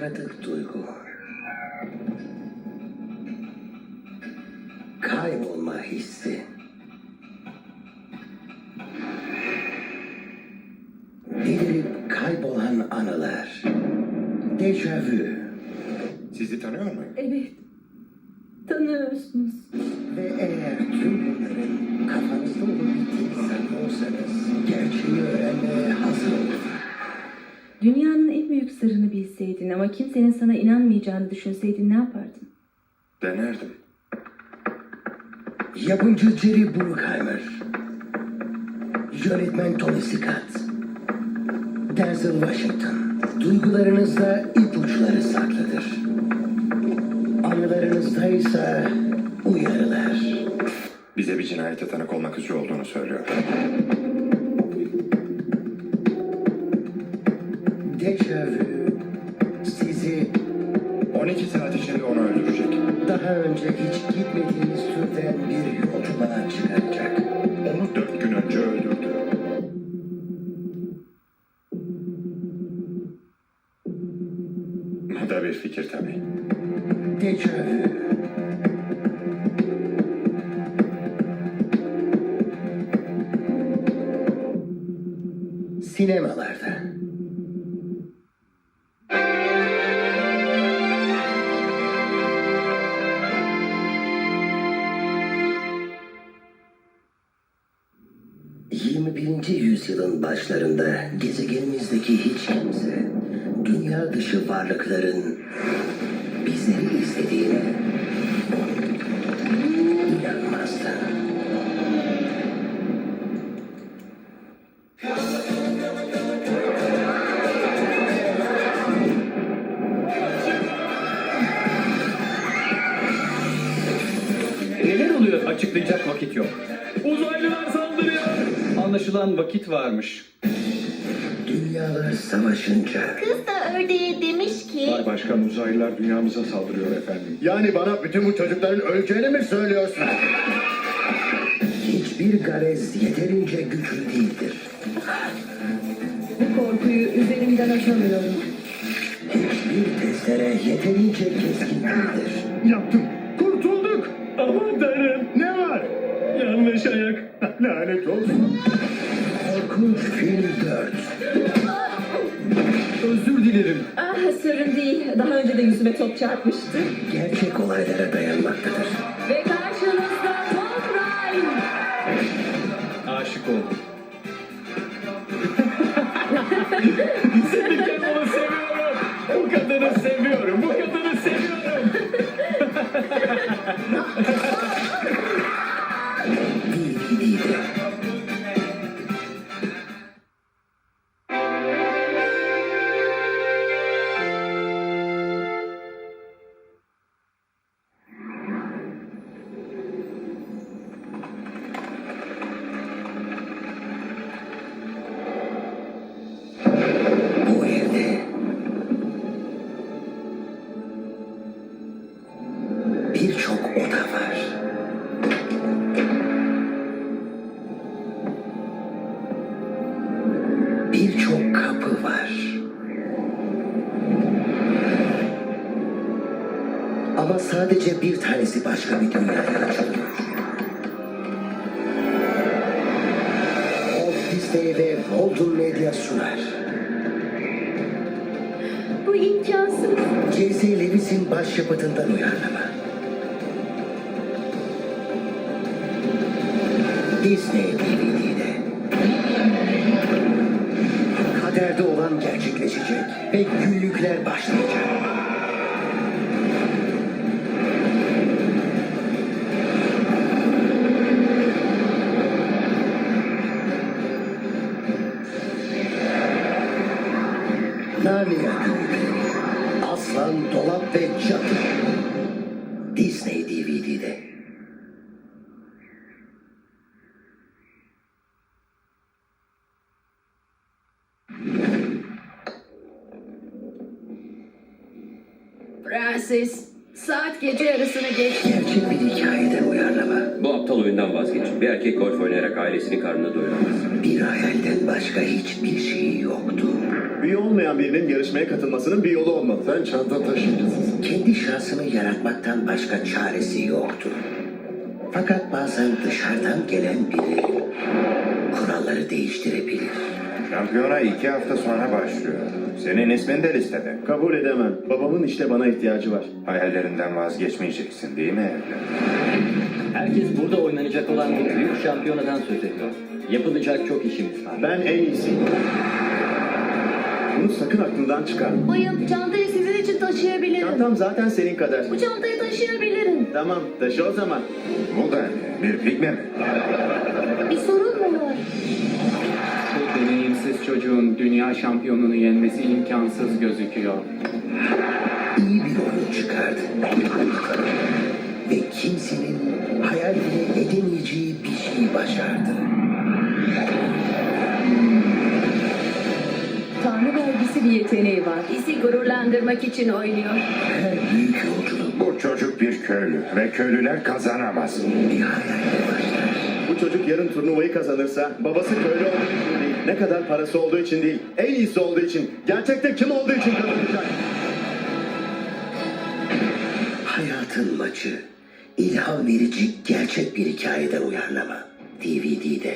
tanıdık duygu. Kaybolma hissi. Belirip kaybolan anılar. Dejavu. Sizi tanıyor muyum? Evet. Tanıyorsunuz. Ve eğer tüm bunların kafanızda olup bittiğini sanıyorsanız gerçeği öğrenmeye hazır olun. Dünyanın en büyük sırrını bilseydin ama kimsenin sana inanmayacağını düşünseydin ne yapardın? Denerdim. Yapımcı Jerry Bruckheimer. Yönetmen Tony Scott. Denzel Washington. Duygularınızda ipuçları saklıdır. Anılarınızda ise uyarılar. Bize bir cinayete tanık olmak üzere olduğunu söylüyor. Dejavu sizi 12 saat içinde onu öldürecek. daha önce hiç gitmediğiniz türden bir yolculuğa çıkaracak. Onu 4 gün önce öldürdü. Bu da bir fikir tabii. Dejavu. Sinemalarda. Yüzyılın başlarında gezegenimizdeki hiç kimse dünya dışı varlıkların bizleri izlediğine inanmazdı. Neler oluyor? Açıklayacak vakit yok. Uzaylılar saldırıyor. Anlaşılan vakit varmış. Dünyalar savaşınca Kız da ördeğe demiş ki... Bay Başkan, uzaylılar dünyamıza saldırıyor efendim. Yani bana bütün bu çocukların öleceğini mi söylüyorsun? hiçbir garez yeterince güçlü değildir. Bu korkuyu üzerimden atamıyorum. Hiçbir testere yeterince keskin değildir. Yaptım. Kurtulduk. Aman tanrım. Ne var? Yanlış ayak. Lanet olsun. Korkunç Film 4. Özür dilerim. Ah sorun değil. Daha önce de yüzüme top çarpmıştı. Gerçek olaylara dayanmaktadır. Ve karşınızda Tom Ryan. Aşık oldum. Seninken onu seviyorum. Bu kadını seviyorum. Bu kadını seviyorum. DVD'de. Bu evde birçok oda var. Birçok kapı var. Ama sadece bir tanesi başka bir dünyaya açılıyor. Walt Disney ve Walden Media sunar. Bu imkansız. J.C. Lewis'in başyapıtından uyarlama. Disney DVD'de. Kaderde olan gerçekleşecek ve günlükler başlayacak. Narnia Büyüleri, Aslan, Dolap ve Cadı. Disney DVD'de. Prenses, saat gece yarısını geç. Gerçek bir hikayeden uyarlama. Bu aptal oyundan vazgeçin. Bir erkek golf oynayarak ailesini karnını doyuramaz. Bir hayalden başka hiçbir şey yoktu. Üye olmayan birinin yarışmaya katılmasının bir yolu olmalı. Sen çanta taşıyıcısısın. Kendi şansını yaratmaktan başka çaresi yoktu. Fakat bazen dışarıdan gelen biri kuralları değiştirebilir. Şampiyona 2 hafta sonra başlıyor. Senin ismin de listede. Kabul edemem. Babamın işte bana ihtiyacı var. Hayallerinden vazgeçmeyeceksin değil mi evlat? Herkes burada oynanacak olan bu büyük şampiyonadan söz ediyor. Yapılacak çok işimiz var. Ben en iyisiyim. Bunu sakın aklından çıkarma. Bayım, çantayı sizin için taşıyabilirim. Çantam zaten senin kadar. Bu çantayı taşıyabilirim. Tamam, taşı o zaman. Bu da ne? Bir pigme mi? Bir sorun mu var? Bu deneyimsiz çocuğun dünya şampiyonunu yenmesi imkansız gözüküyor. İyi bir oyun çıkardı. Ve kimsenin hayal bile edemeyeceği bir şey başardı. Tanrı vergisi bir yeteneği var. Bizi gururlandırmak için oynuyor. Her büyük yolculuk Bu çocuk bir köylü ve köylüler kazanamaz. bir hayalle başlar. Bu çocuk yarın turnuvayı kazanırsa babası köylü olduğu için değil, ne kadar parası olduğu için değil, en iyisi olduğu için, gerçekte kim olduğu için kazanacak. Hayatın Maçı, ilham verici gerçek bir hikayeden uyarlama. DVD'de.